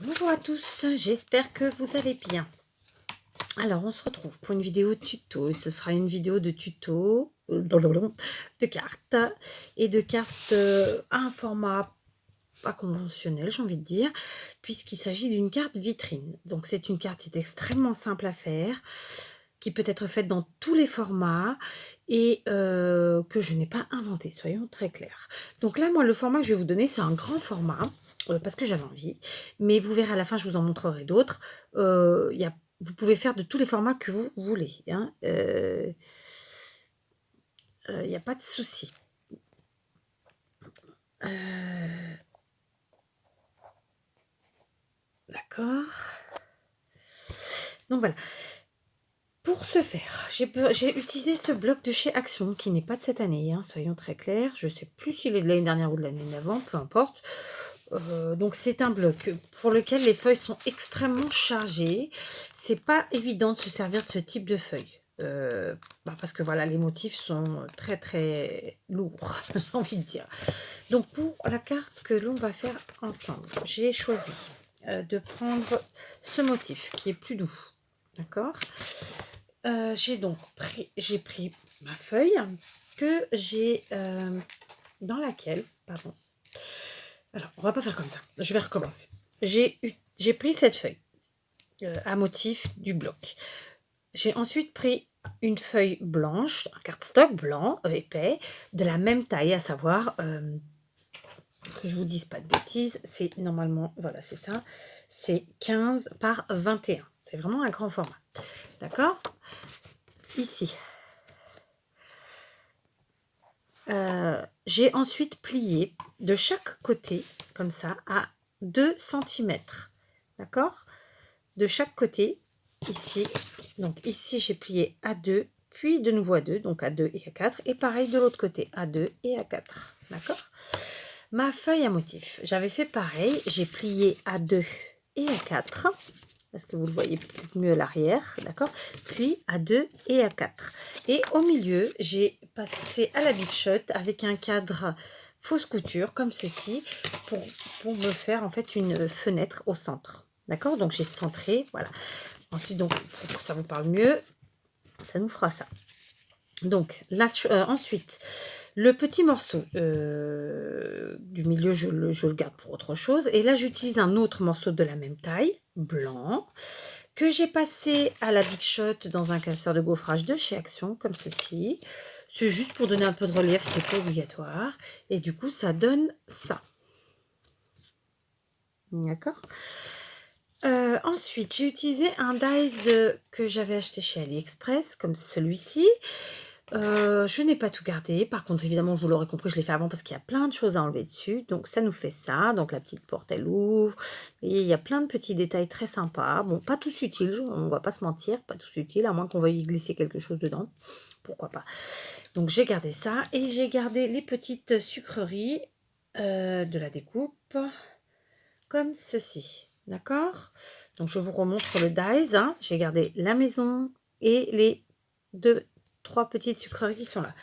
Bonjour à tous, j'espère que vous allez bien. Alors, on se retrouve pour une vidéo tuto. Et ce sera une vidéo de tuto de cartes et de cartes à un format pas conventionnel, j'ai envie de dire, puisqu'il s'agit d'une carte vitrine. Donc, c'est une carte qui est extrêmement simple à faire, qui peut être faite dans tous les formats et que je n'ai pas inventé, soyons très clairs. Donc là, moi, le format que je vais vous donner, c'est un grand format, parce que j'avais envie, mais vous verrez à la fin, je vous en montrerai d'autres. Vous pouvez faire de tous les formats que vous voulez, hein. Il n'y a pas de souci. D'accord. Donc voilà. Pour ce faire, j'ai utilisé ce bloc de chez Action, qui n'est pas de cette année, hein, soyons très clairs. Je ne sais plus s'il est de l'année dernière ou de l'année d'avant, peu importe. Donc c'est un bloc pour lequel les feuilles sont extrêmement chargées. C'est pas évident de se servir de ce type de feuilles. Parce que voilà, les motifs sont très très lourds, j'ai envie de dire. Donc pour la carte que l'on va faire ensemble, j'ai choisi de prendre ce motif qui est plus doux. D'accord. J'ai pris ma feuille que j'ai dans laquelle, pardon. Alors, on va pas faire comme ça. Je vais recommencer. J'ai pris cette feuille à motif du bloc. J'ai ensuite pris une feuille blanche, un cardstock blanc épais, de la même taille, à savoir que je vous dise pas de bêtises, c'est normalement, voilà, c'est ça, c'est 15 par 21. C'est vraiment un grand format. D'accord. Ici. J'ai ensuite plié de chaque côté, comme ça, à 2 cm. D'accord. De chaque côté, ici. Donc ici, j'ai plié à 2, puis de nouveau à 2, donc à 2 et à 4. Et pareil de l'autre côté, à 2 et à 4. D'accord. Ma feuille à motif, j'avais fait pareil. J'ai plié à 2 et à 4. Parce que vous le voyez peut-être mieux à l'arrière, d'accord. Puis à 2 et à 4. Et au milieu, j'ai passé à la bichotte avec un cadre fausse couture, comme ceci, pour me faire en fait une fenêtre au centre. D'accord. Donc j'ai centré, voilà. Ensuite, donc, pour que ça vous parle mieux, ça nous fera ça. Donc, là, ensuite, le petit morceau du milieu, je le garde pour autre chose. Et là, j'utilise un autre morceau de la même taille, blanc, que j'ai passé à la Big Shot dans un casseur de gaufrage de chez Action, comme ceci. C'est juste pour donner un peu de relief, c'est pas obligatoire. Et du coup, ça donne ça. D'accord. Ensuite, j'ai utilisé un dies que j'avais acheté chez AliExpress, comme celui-ci. Je n'ai pas tout gardé. Par contre, évidemment, vous l'aurez compris, je l'ai fait avant parce qu'il y a plein de choses à enlever dessus. Donc, ça nous fait ça. Donc, la petite porte, elle ouvre. Et il y a plein de petits détails très sympas. Bon, pas tous utiles, on ne va pas se mentir. Pas tous utiles, à moins qu'on veuille y glisser quelque chose dedans. Pourquoi pas. Donc, j'ai gardé ça. Et j'ai gardé les petites sucreries de la découpe. Comme ceci. D'accord. Donc, je vous remontre le dies. Hein. J'ai gardé la maison et les 3 petites sucreries qui sont là.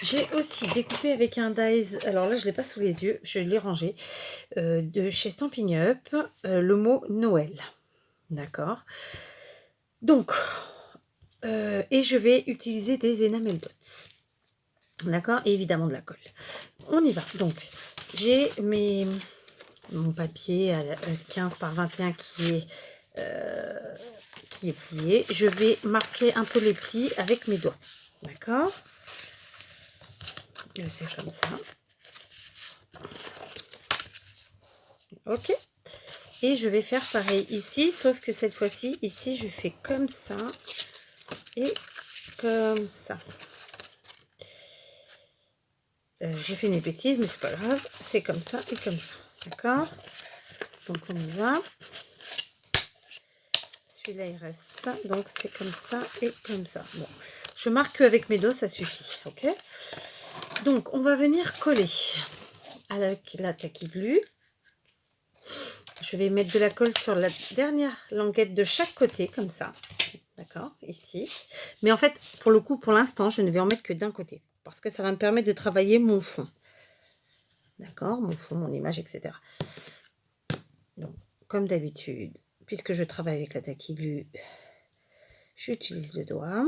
J'ai aussi découpé avec un dies, alors là je ne l'ai pas sous les yeux, je l'ai rangé, de chez Stampin' Up, le mot Noël. D'accord. Donc, et je vais utiliser des enamel dots. D'accord. Et évidemment de la colle. On y va. Donc, j'ai mon papier à 15 par 21 qui est plié. Je vais marquer un peu les plis avec mes doigts. D'accord. C'est comme ça. Ok. Et je vais faire pareil ici, sauf que cette fois-ci, ici, je fais comme ça et comme ça. J'ai fait une bêtise, mais c'est pas grave. C'est comme ça et comme ça. D'accord. Donc on y va. Celui-là, il reste. Donc c'est comme ça et comme ça. Bon, je marque avec mes doigts, ça suffit. Ok. Donc on va venir coller avec la tacky glue. Je vais mettre de la colle sur la dernière languette de chaque côté, comme ça. D'accord, ici. Mais en fait, pour le coup, pour l'instant, je ne vais en mettre que d'un côté. Parce que ça va me permettre de travailler mon fond. D'accord, mon fond, mon image, etc. Donc, comme d'habitude, puisque je travaille avec la tacky glue, j'utilise le doigt.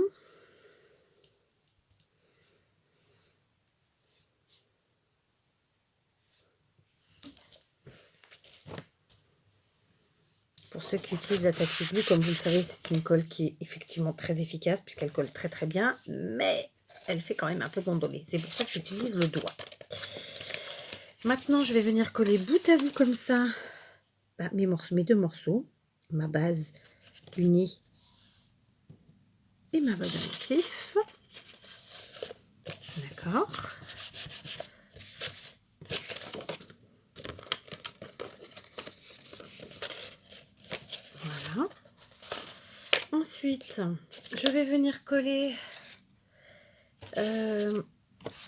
Pour ceux qui utilisent la tacky glue, comme vous le savez, c'est une colle qui est effectivement très efficace puisqu'elle colle très très bien, mais elle fait quand même un peu gondoler. C'est pour ça que j'utilise le doigt. Maintenant, je vais venir coller bout à bout comme ça mes deux morceaux, ma base unie et ma base à motif. D'accord. Voilà. Ensuite, je vais venir coller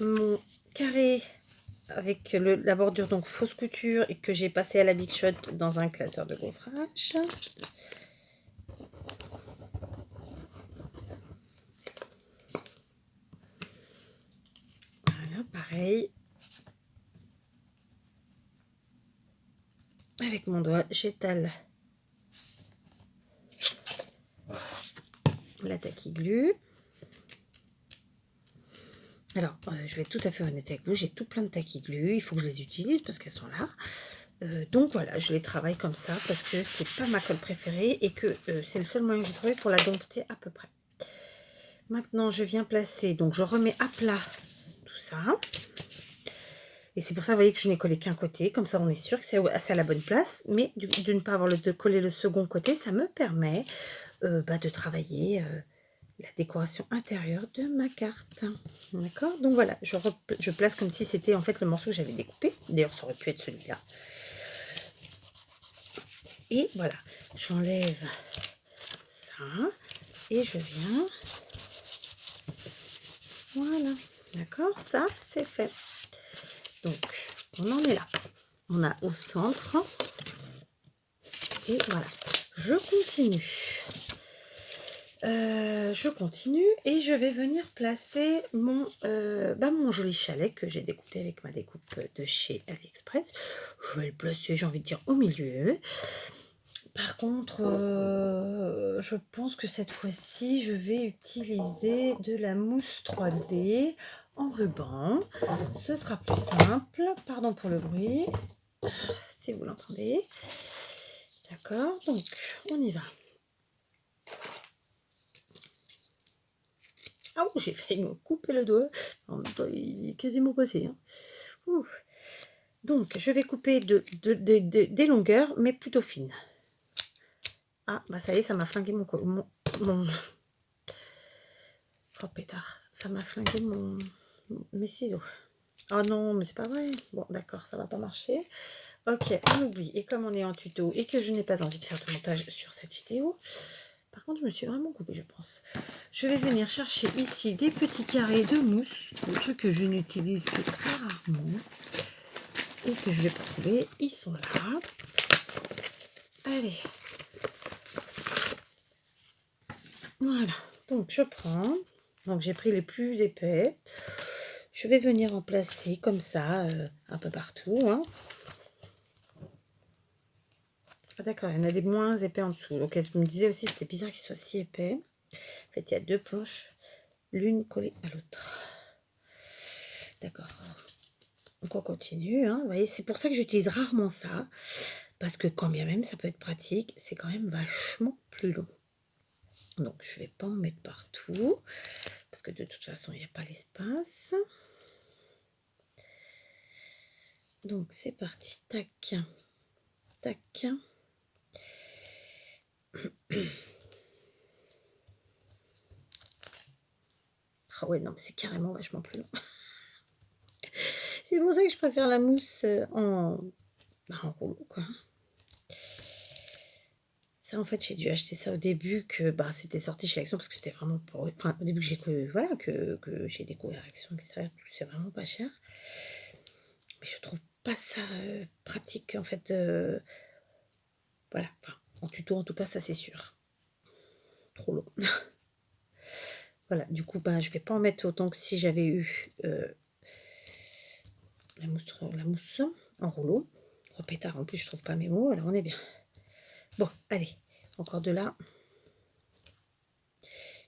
mon carré avec la bordure donc fausse couture et que j'ai passé à la Big Shot dans un classeur de gaufrage. Voilà, pareil. Avec mon doigt, j'étale la tacky glue. Alors, je vais être tout à fait honnête avec vous, j'ai tout plein de tacky glue, il faut que je les utilise parce qu'elles sont là. Donc voilà, je les travaille comme ça parce que c'est pas ma colle préférée et que c'est le seul moyen que j'ai trouvé pour la dompter à peu près. Maintenant, je viens placer, donc je remets à plat tout ça. Et c'est pour ça, vous voyez, que je n'ai collé qu'un côté. Comme ça, on est sûr que c'est à la bonne place. Mais de ne pas avoir de coller le second côté, ça me permet de travailler la décoration intérieure de ma carte. D'accord? Donc voilà, je place comme si c'était en fait le morceau que j'avais découpé. D'ailleurs, ça aurait pu être celui-là. Et voilà, j'enlève ça et je viens. Voilà, d'accord? Ça, c'est fait. Donc, on en est là. On a au centre. Et voilà, je continue et je vais venir placer mon joli chalet que j'ai découpé avec ma découpe de chez AliExpress. Je vais le placer, j'ai envie de dire, au milieu. Par contre, je pense que cette fois-ci, je vais utiliser de la mousse 3D en ruban. Ce sera plus simple. Pardon pour le bruit, si vous l'entendez. D'accord, donc on y va. Ah, j'ai failli me couper le doigt. En même temps, il est quasiment passé. Hein. Donc, je vais couper des longueurs, mais plutôt fines. Ah, bah ça y est, ça m'a flingué mon... Oh, pétard. Ça m'a flingué mes ciseaux. Oh non, mais c'est pas vrai. Bon, d'accord, ça va pas marcher. Ok, on oublie. Et comme on est en tuto et que je n'ai pas envie de faire de montage sur cette vidéo... Par contre, je me suis vraiment coupée, je pense. Je vais venir chercher ici des petits carrés de mousse, le truc que je n'utilise que très rarement et que je vais pas trouver. Ils sont là. Allez. Voilà. Donc, je prends. Donc, j'ai pris les plus épais. Je vais venir en placer comme ça, un peu partout. Hein. Ah, d'accord, il y en a des moins épais en dessous. Donc, elle me disait aussi que c'était bizarre qu'ils soient si épais. En fait, il y a deux planches, l'une collée à l'autre. D'accord. Donc, on continue. Hein. Vous voyez, c'est pour ça que j'utilise rarement ça. Parce que quand bien même, ça peut être pratique, c'est quand même vachement plus long. Donc, je ne vais pas en mettre partout. Parce que de toute façon, il n'y a pas l'espace. Donc, c'est parti. Tac. Tac. Ah ouais, non, mais c'est carrément vachement plus long. C'est pour ça que je préfère la mousse en rouleau, quoi. Ça, en fait, j'ai dû acheter ça au début, que c'était sorti chez Action, parce que c'était vraiment pas... Enfin, au début, que j'ai découvert Action, etc. C'est vraiment pas cher. Mais je trouve pas ça pratique, en fait. Voilà, enfin, en tuto, en tout cas, ça, c'est sûr. Trop long. Voilà, du coup, je vais pas en mettre autant que si j'avais eu la mousse en rouleau. Repétard, en plus, je trouve pas mes mots, alors on est bien. Bon, allez, encore de là.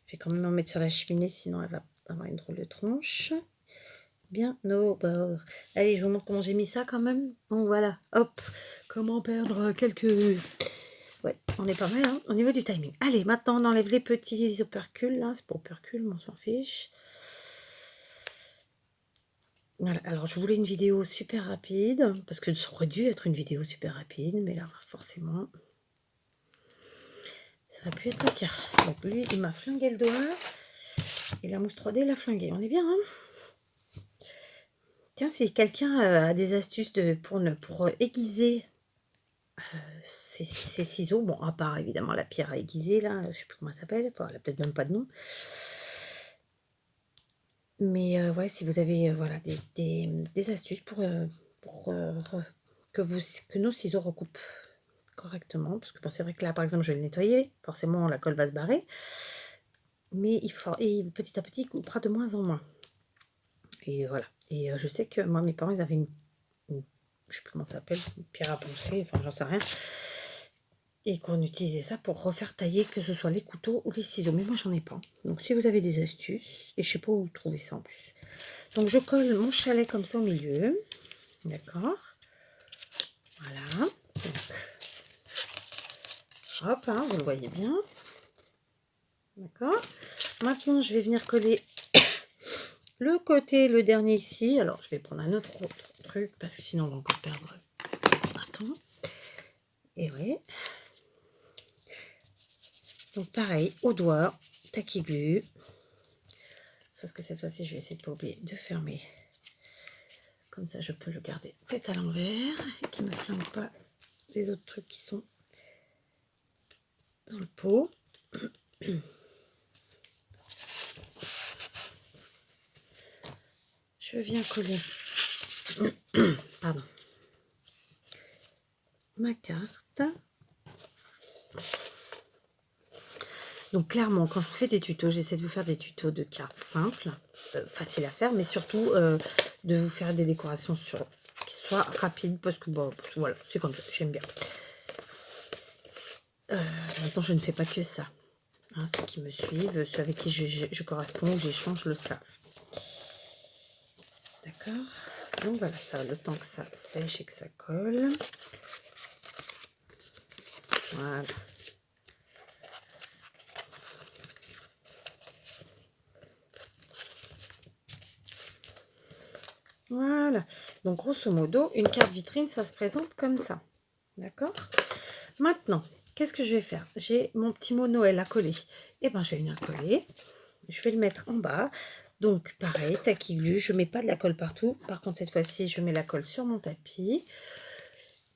Je vais quand même en mettre sur la cheminée, sinon elle va avoir une drôle de tronche. Bien au bord. Allez, je vous montre comment j'ai mis ça quand même. Bon, voilà, hop. Comment perdre quelques... Ouais, on est pas mal hein, au niveau du timing. Allez, maintenant on enlève les petits opercules là. C'est pas opercules, mais on s'en fiche. Voilà, alors je voulais une vidéo super rapide, parce que ça aurait dû être une vidéo super rapide, mais là, forcément, ça va plus être le cas. Donc lui, il m'a flingué le doigt, et la mousse 3D l'a flingué. On est bien, hein? Tiens, si quelqu'un a des astuces pour aiguiser ces ciseaux, bon, à part évidemment la pierre à aiguiser, là, je sais plus comment elle s'appelle, enfin, elle a peut-être même pas de nom. Mais ouais, si vous avez voilà, des astuces pour que nos ciseaux recoupent correctement, parce que bon, c'est vrai que là, par exemple, je vais le nettoyer, forcément, la colle va se barrer, mais et petit à petit, il coupera de moins en moins. Et voilà. Et je sais que moi, mes parents, ils avaient je sais plus comment ça s'appelle, une pierre à poncer, enfin, j'en sais rien, et qu'on utilisait ça pour refaire tailler, que ce soit les couteaux ou les ciseaux. Mais moi, j'en ai pas. Donc, si vous avez des astuces, et je sais pas où trouver ça en plus. Donc, je colle mon chalet comme ça au milieu. D'accord. Voilà. Donc, hop, hein, vous le voyez bien. D'accord. Maintenant, je vais venir coller le côté, le dernier ici. Alors, je vais prendre un autre truc parce que sinon, on va encore perdre un temps. Et ouais. Donc, pareil, au doigt, tacky glue. Sauf que cette fois-ci, je vais essayer de ne pas oublier de fermer. Comme ça, je peux le garder tête à l'envers et qu'il ne me flingue pas les autres trucs qui sont dans le pot. Je viens coller pardon, ma carte. Donc clairement, quand je vous fais des tutos, j'essaie de vous faire des tutos de cartes simples, faciles à faire, mais surtout de vous faire des décorations qui soient rapides, parce que bon, voilà, c'est comme ça, j'aime bien. Maintenant, je ne fais pas que ça. Hein, ceux qui me suivent, ceux avec qui je corresponds, que j'échange, le savent. D'accord. Donc voilà, ça, le temps que ça sèche et que ça colle. Voilà. Voilà. Donc grosso modo, une carte vitrine, ça se présente comme ça. D'accord. Maintenant, qu'est-ce que je vais faire? J'ai mon petit mot Noël à coller. Et ben, je vais venir coller. Je vais le mettre en bas. Donc, pareil, tacky glue. Je ne mets pas de la colle partout. Par contre, cette fois-ci, je mets la colle sur mon tapis.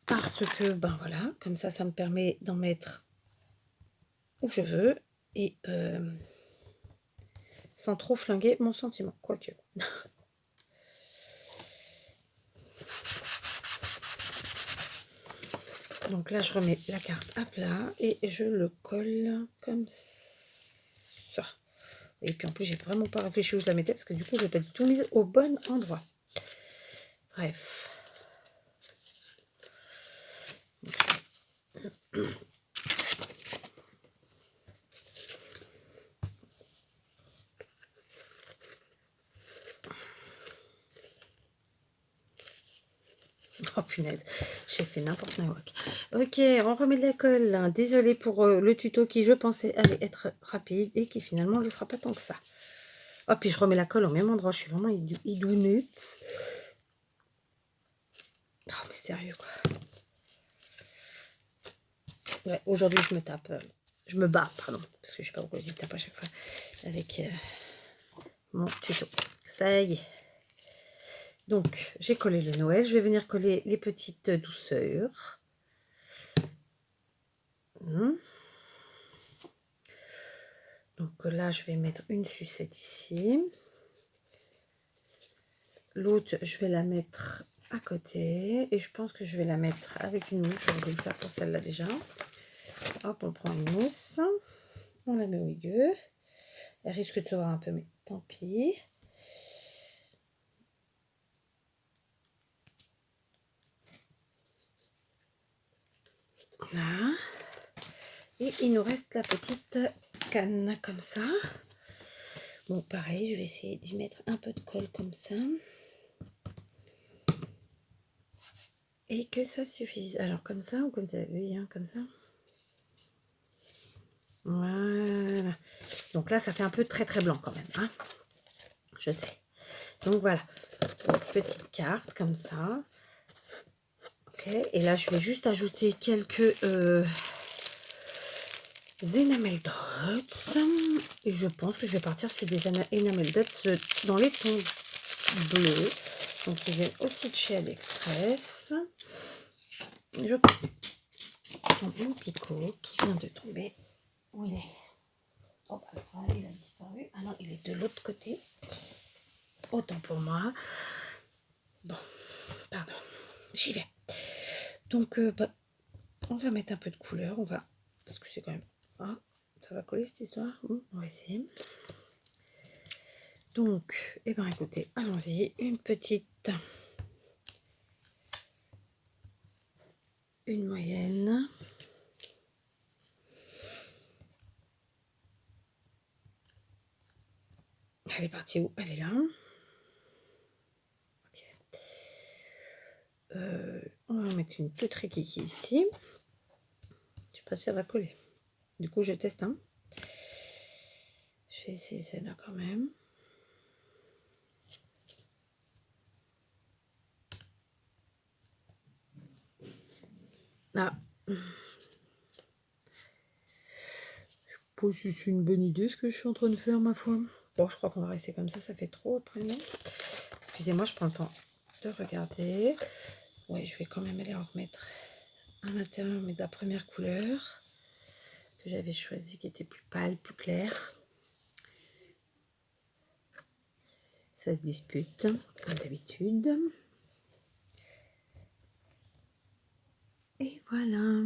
Parce que, ben voilà, comme ça me permet d'en mettre où je veux. Et sans trop flinguer mon sentiment. Quoique. Donc là, je remets la carte à plat et je le colle comme ça. Et puis en plus, j'ai vraiment pas réfléchi où je la mettais parce que du coup, je n'ai pas du tout mise au bon endroit. Bref. Oh punaise, j'ai fait n'importe quoi. Ok, on remet de la colle. Hein. Désolée pour le tuto qui, je pensais, allait être rapide et qui finalement ne le sera pas tant que ça. Oh, puis je remets la colle au même endroit. Je suis vraiment idounée. Oh, mais sérieux, quoi. Ouais, aujourd'hui, je me tape. Je me bats, pardon. Parce que je sais pas pourquoi je dis tape à chaque fois. Avec mon tuto. Ça y est. Donc, j'ai collé le Noël. Je vais venir coller les petites douceurs. Donc là, je vais mettre une sucette ici. L'autre, je vais la mettre à côté. Et je pense que je vais la mettre avec une mousse. J'aurais dû le faire pour celle-là déjà. Hop, on prend une mousse. On la met au milieu. Elle risque de se voir un peu, mais tant pis. Là. Et il nous reste la petite canne comme ça. Bon, pareil, je vais essayer d'y mettre un peu de colle comme ça. Et que ça suffise. Alors, comme ça ou comme ça? Oui, hein, comme ça. Voilà. Donc là, ça fait un peu très très blanc quand même. Hein, je sais. Donc voilà. Donc, petite carte comme ça. Ok. Et là, je vais juste ajouter quelques enamel dots. Et je pense que je vais partir sur des enamel dots dans les tons bleus. Donc, ils viennent aussi de chez AliExpress. Je prends mon picot qui vient de tomber. Où il est? Oh, bah, voilà, il a disparu. Ah non, il est de l'autre côté. Autant pour moi. Bon, pardon. J'y vais. Donc, bah, on va mettre un peu de couleur. On va... Parce que c'est quand même... Ah, ça va coller cette histoire. On va essayer. Donc, eh ben, écoutez, allons-y. Une petite... Une moyenne. Elle est partie où? Elle est là. Ok. On va mettre une petite kiki ici. Je sais pas si ça va coller. Du coup, je teste. Hein. Je vais essayer celle-là quand même. Ah. Je sais pas si c'est une bonne idée ce que je suis en train de faire, ma foi. Bon, je crois qu'on va rester comme ça fait trop après, non? Excusez-moi, je prends le temps de regarder. Ouais, je vais quand même aller en remettre à l'intérieur, mais de la première couleur que j'avais choisie, qui était plus pâle, plus claire. Ça se dispute, comme d'habitude. Et voilà.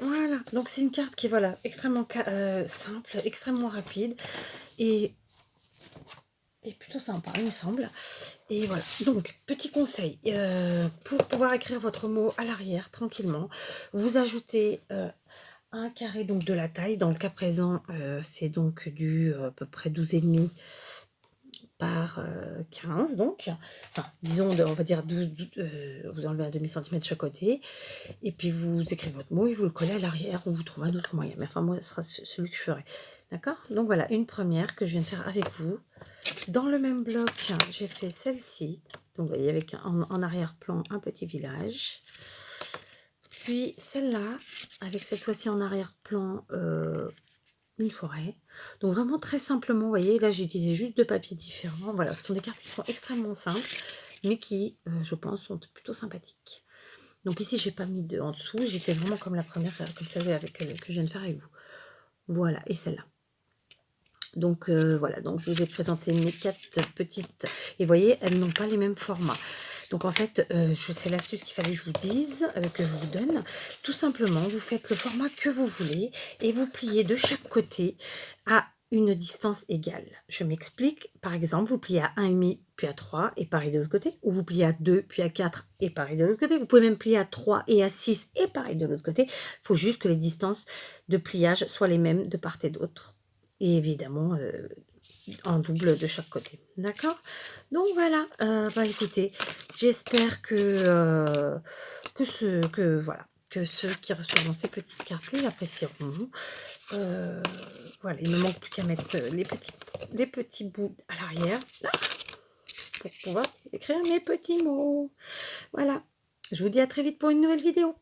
Voilà, donc c'est une carte qui est voilà, extrêmement simple, extrêmement rapide et plutôt sympa, il me semble. Et voilà, donc petit conseil, pour pouvoir écrire votre mot à l'arrière tranquillement, vous ajoutez un carré donc de la taille. Dans le cas présent, c'est donc du à peu près 12,5 par 15, donc, enfin, disons, on va dire 12, vous enlevez un demi-centimètre de chaque côté, et puis vous écrivez votre mot et vous le collez à l'arrière, ou vous trouvez un autre moyen, mais enfin, moi, ce sera celui que je ferai, d'accord? Donc voilà, une première que je viens de faire avec vous. Dans le même bloc, j'ai fait celle-ci, donc vous voyez, avec en arrière-plan, un petit village, puis celle-là, avec cette fois-ci en arrière-plan, une forêt. Donc vraiment très simplement, vous voyez, là j'ai utilisé juste deux papiers différents. Voilà, ce sont des cartes qui sont extrêmement simples, mais qui, je pense, sont plutôt sympathiques. Donc ici, j'ai pas mis de en dessous, j'ai fait vraiment comme la première, comme ça, avec que je viens de faire avec vous. Voilà, et celle-là. Donc voilà, donc je vous ai présenté mes 4 petites, et vous voyez, elles n'ont pas les mêmes formats. Donc en fait, c'est l'astuce qu'il fallait que je vous dise, que je vous donne. Tout simplement, vous faites le format que vous voulez et vous pliez de chaque côté à une distance égale. Je m'explique. Par exemple, vous pliez à 1,5 puis à 3 et pareil de l'autre côté. Ou vous pliez à 2 puis à 4 et pareil de l'autre côté. Vous pouvez même plier à 3 et à 6 et pareil de l'autre côté. Il faut juste que les distances de pliage soient les mêmes de part et d'autre. Et évidemment, en double de chaque côté. D'accord? Donc voilà, bah écoutez, j'espère que voilà, que ceux qui recevront ces petites cartes les apprécieront. Voilà, il ne me manque plus qu'à mettre les petits bouts à l'arrière pour pouvoir écrire mes petits mots. Voilà, je vous dis à très vite pour une nouvelle vidéo.